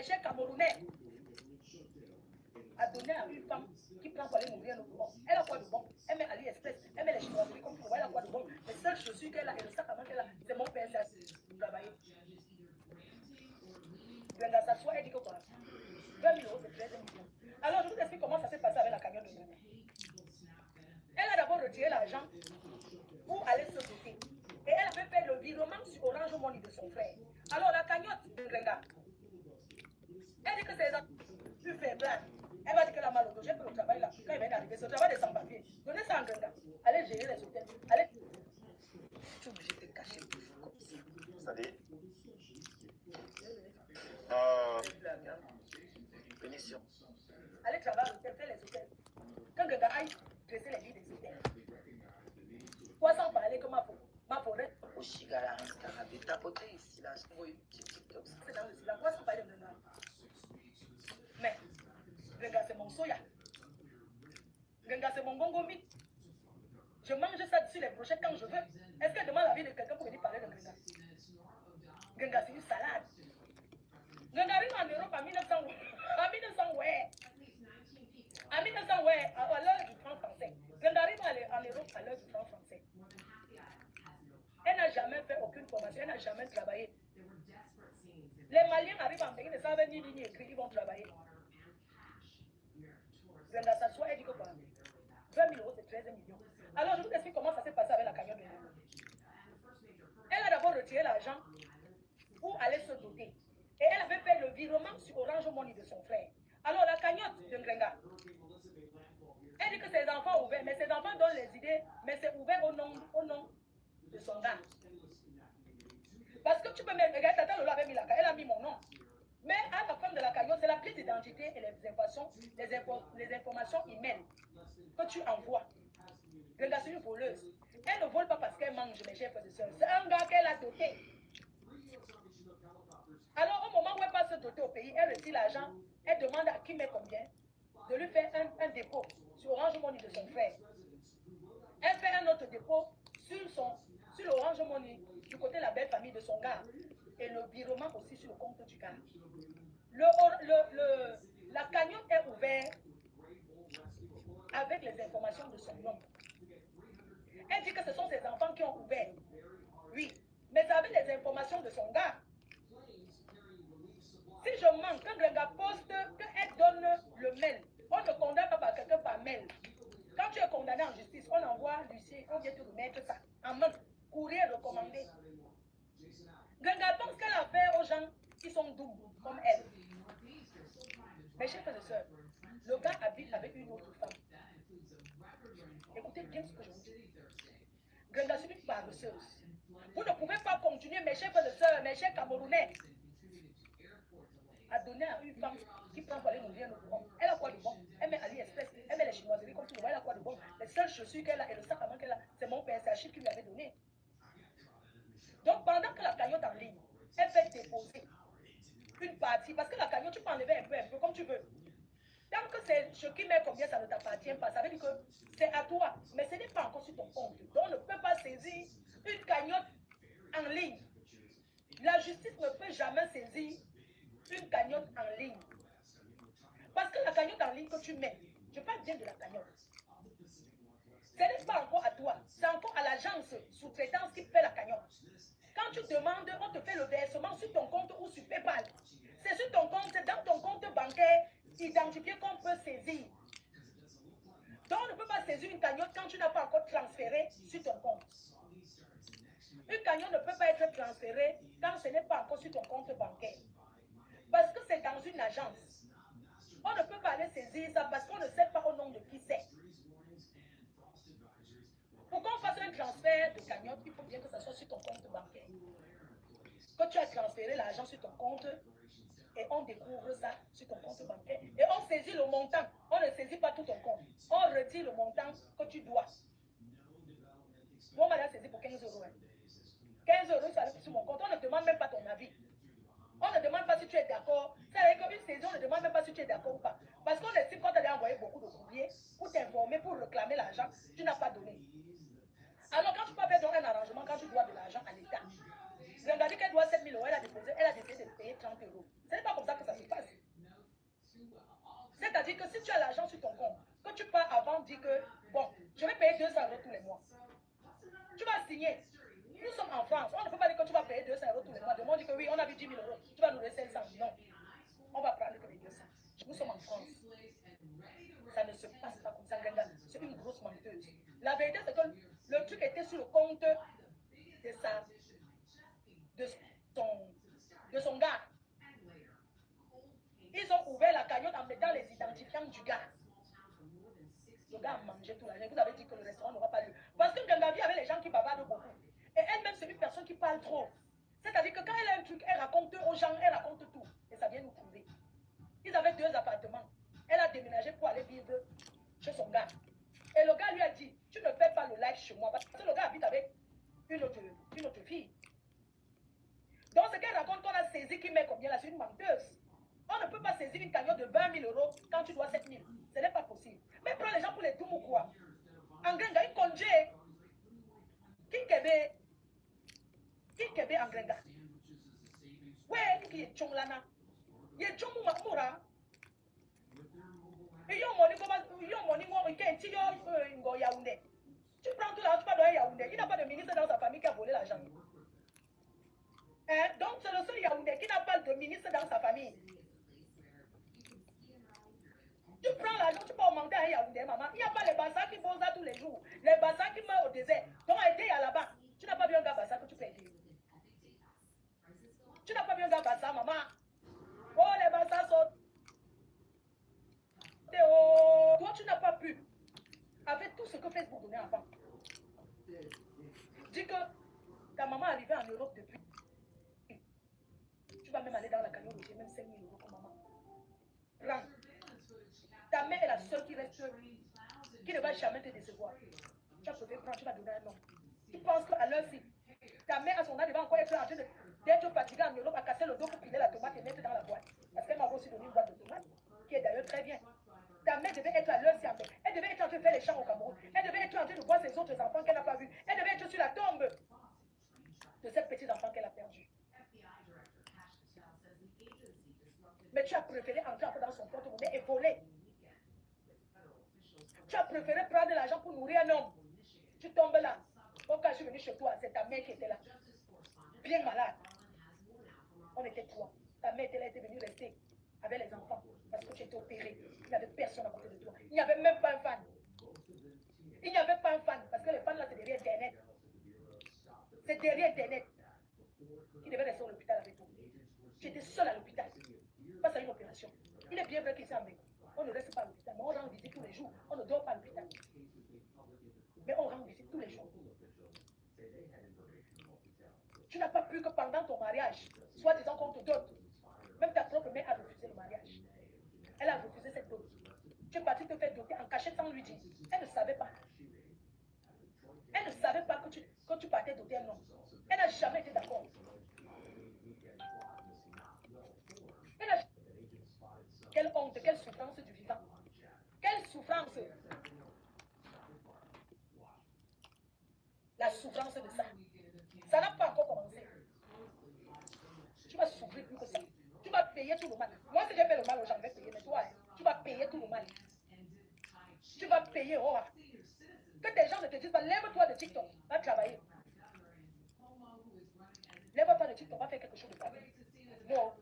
chers Camerounais, a donné à une femme qui prend pour aller nourrir notre bon. Elle a quoi de bon? Elle met AliExpress, elle met les chinoiseries comme pour elle a quoi de bon? Les seules chaussures qu'elle a et le sac à main qu'elle a, c'est mon père, ça travailler. Brenda s'assoit, elle dit que quoi? 20 000 euros, c'est 13 millions. Alors je vous explique comment ça s'est passé avec la cagnotte de Brenda. Elle a d'abord retiré l'argent pour aller se doter. Et elle avait fait le virement sur Orange Money de son frère. Alors la cagnotte de Brenda, elle dit que c'est plus faible. Elle va dire que la malheureuse, j'ai fait le travail là. Quand il vient d'arriver, ce travail des sans-papiers. Donnez ça en Brenda. Allez gérer les hôtels. Allez. Tu es obligé de te cacher comme ça. C'est-à-dire Pénition. Allez travailler à l'hôtel, faire les hôtels. Quand Brenda aille dresser les lits des hôtels. Quoi sans parler que ma forêt. Au Chigala, Instagram, de tapoter ici, là, je vois une petite TikTok. C'est dans le silence. Quoi sans parler de Brenda? Mais, Brenda, c'est mon soya. Brenda, c'est mon gongomi. Je mange ça sur les brochettes quand je veux. Est-ce qu'elle demande l'avis de quelqu'un pour venir parler de Brenda? Brenda, c'est une salade. Brenda arrive en Europe en 1900. En 1900, ouais. En 1900, ouais, à l'heure du franc français. Brenda arrive en Europe à l'heure du franc français. Elle n'a jamais fait aucune formation, elle n'a jamais travaillé. Les Maliens arrivent en pays, ne savent ni lire ni écrire, ils vont travailler. Brenda s'assoit, elle dit que quoi? 20 000 euros, c'est 13 millions. Alors je vous explique comment ça s'est passé avec la cagnotte de Brenda. Elle a d'abord retiré l'argent pour aller se doter. Et elle avait fait le virement sur Orange Money de son frère. Alors la cagnotte de Brenda, elle dit que ses enfants ouverts, mais ses enfants donnent les idées, mais c'est ouvert au nom de son gars. Parce que tu peux même regarder, Tata Lolo avait mis la cagnotte, elle a mis mon nom. Mais à la fin de la cagnotte, c'est la pièce d'identité et les informations email que tu envoies. Brenda, c'est une voleuse. Elle ne vole pas parce qu'elle mange, mes chers frères et sœurs. C'est un gars qu'elle a doté. Alors, au moment où elle passe se doter au pays, elle retire l'argent, elle demande à qui met combien de lui faire un dépôt sur Orange Money de son frère. Elle fait un autre dépôt sur l'Orange Money du côté de la belle famille de son gars. Et le virement aussi sur le compte du gars. La cagnotte est ouverte avec les informations de son nom. Elle dit que ce sont ses enfants qui ont ouvert. Oui, mais avec les informations de son gars. Si je manque, quand Brenda poste, qu'elle donne le mail, on ne condamne pas par quelqu'un par mail. Quand tu es condamné en justice, on envoie Lucie, on vient te remettre ça en main, courrier recommandé. Brenda pense qu'elle a fait aux gens qui sont doubles comme elle. Mes chers frères et sœurs, le gars habite avec une autre femme. Écoutez bien ce que je vous dis. Brenda, c'est une paresseuse. Vous ne pouvez pas continuer, mes chers frères et sœurs, mes chers Camerounais, à donner à une femme qui prend pour aller nourrir notre bon. Elle a quoi de bon? Elle met AliExpress, elle met les chinoiseries comme tout le monde, elle a quoi de bon? Les seules chaussures qu'elle a et le sac à main qu'elle a, c'est mon père, c'est Achille qui lui avait donné. Donc pendant que la cagnotte en ligne, elle fait déposer une partie, parce que la cagnotte, tu peux enlever un peu, comme tu veux. Tant que c'est ce qui met combien ça ne t'appartient pas, ça veut dire que c'est à toi, mais ce n'est pas encore sur ton compte. Donc on ne peut pas saisir une cagnotte en ligne. La justice ne peut jamais saisir une cagnotte en ligne. Parce que la cagnotte en ligne que tu mets, je parle bien de la cagnotte. Ce n'est pas encore à toi, c'est encore à l'agence sous-traitance qui fait la cagnotte. Quand tu demandes, on te fait le versement sur ton compte ou sur PayPal. C'est sur ton compte, c'est dans ton compte bancaire identifié qu'on peut saisir. Donc on ne peut pas saisir une cagnotte quand tu n'as pas encore transféré sur ton compte. Une cagnotte ne peut pas être transférée quand ce n'est pas encore sur ton compte bancaire. Parce que c'est dans une agence. On ne peut pas aller saisir ça parce qu'on ne sait pas au nom de qui c'est. Pour qu'on fasse un transfert de cagnotte, il faut bien que ça soit sur ton compte bancaire. Que tu as transféré l'argent sur ton compte et on découvre ça sur ton compte bancaire. Et on saisit le montant. On ne saisit pas tout ton compte. On retire le montant que tu dois. Moi, on m'a saisi pour 15 euros. 15 euros, ça arrive sur mon compte. On ne demande même pas ton avis. On ne demande pas si tu es d'accord. C'est-à-dire qu'une saisie, on ne demande même pas si tu es d'accord ou pas. Parce qu'on estime qu'on t'a envoyé beaucoup de courriers pour t'informer, pour réclamer l'argent. Tu n'as pas donné. Alors quand tu peux faire donc un arrangement, quand tu dois de l'argent à l'État, Brenda dit qu'elle doit 7 000 euros, elle a décidé de payer 30 euros. Ce n'est pas comme ça que ça se passe. plus 10 000 euros. Tu vas nous donner 500. Non. On va prendre que les 200. Nous sommes en France. Ça ne se passe pas comme ça, Nganga. C'est une grosse menteuse. La vérité, c'est que le truc était sur le compte de son gars. Ils ont ouvert la cagnotte en mettant les identifiants du gars. Le gars a mangé tout l'argent. Vous avez dit que le restaurant n'aura pas lieu. Parce que Nganga vit avec les gens qui bavardent beaucoup. Et elle-même, c'est une personne qui parle trop. C'est-à-dire que quand elle a un truc, elle raconte aux gens, elle raconte tout. Et ça vient nous trouver. Ils avaient 2 appartements. Elle a déménagé pour aller vivre chez son gars. Et le gars lui a dit, tu ne fais pas le live chez moi. Parce que le gars habite avec une autre fille. Donc ce qu'elle raconte, on a saisi qui met combien là, c'est une menteuse. On ne peut pas saisir une cagnotte de 20 000 euros quand tu dois 7 000. Ce n'est pas possible. Mais prends les gens pour les tout ou quoi. En Grenga, il congé. Qui kebe en Grenga. Ouais, qui est Chonglana. Il est Chongu Makura. Et yon moni mo qui yo Yaoundé. Tu prends tout l'argent, tu vas donner Yaoundé. Il n'a pas de ministre dans sa famille qui a volé l'argent. Hein? Donc c'est le seul Yaoundé qui n'a pas de ministre dans sa famille. Tu prends l'argent, tu peux augmenter à Yaoundé, maman. Il n'y a pas les bassins qui posent là tous les jours. Les bassins qui meurent au désert. Donc aider à là-bas. Tu n'as pas vu un gars bassin que tu peux aider. Tu n'as pas vu un gars bassin, maman. Oh, les bassins sautent. Oh, toi, tu n'as pas pu. Avec tout ce que Facebook donnait avant. Dis que ta maman est arrivée en Europe depuis. Tu vas même aller dans la cagnotte, j'ai même 5 000 euros pour maman. Prends. Ta mère est la seule qui reste, qui ne va jamais te décevoir. Tu as préféré prendre, tu vas donner un nom. Tu penses qu'à l'heure-ci, ta mère à son âge va encore être en train d'être fatiguée en Europe, à casser le dos pour piler la tomate et mettre dans la boîte. Parce qu'elle m'a aussi donné une boîte de tomates, qui est d'ailleurs très bien. Ta mère devait être à l'heure-ci en fait. Elle devait être en train de faire les champs au Cameroun. Elle devait être en train de voir ses autres enfants qu'elle n'a pas vus. Elle devait être sur la tombe de cette petite enfant qu'elle a perdue. Mais tu as préféré entrer un peu dans son porte-monnaie et voler. Tu as préféré prendre de l'argent pour nourrir un homme. Tu tombes là. Quand je suis venu chez toi, c'est ta mère qui était là. Bien malade. On était trois. Ta mère était là, était venue rester avec les enfants. Parce que tu étais opéré. Il n'y avait personne à côté de toi. Il n'y avait même pas un fan. Il n'y avait pas un fan. Parce que les fans là, c'est derrière Internet. C'est derrière Internet. Il devait rester à l'hôpital avec toi. Tu étais seul à l'hôpital. Face à une opération. Il est bien vrai qu'il s'est amené. On ne reste pas à l'hôpital, mais on rend visite tous les jours. On ne dort pas à l'hôpital. Mais on rend visite tous les jours. Tu n'as pas pu que pendant ton mariage, soit disant qu'on te donne, même ta propre mère a refusé le mariage. Elle a refusé cette dot. Tu es parti te faire doter en cachette sans lui dire. Elle ne savait pas. Elle ne savait pas que tu partais doter un homme. Elle n'a jamais été d'accord. Elle a... Quelle honte, quelle souffrance du vivant. Quelle souffrance. La souffrance de ça. Ça n'a pas encore commencé. Tu vas souffrir plus que ça. Tu vas payer tout le mal. Moi, si j'ai fait le mal aux gens, je vais payer. Mais toi, tu vas payer tout le mal. Tu vas payer. Oh. Que des gens ne te disent pas, lève-toi de TikTok, va travailler. Lève-toi de TikTok, va faire quelque chose de ta vie. Non.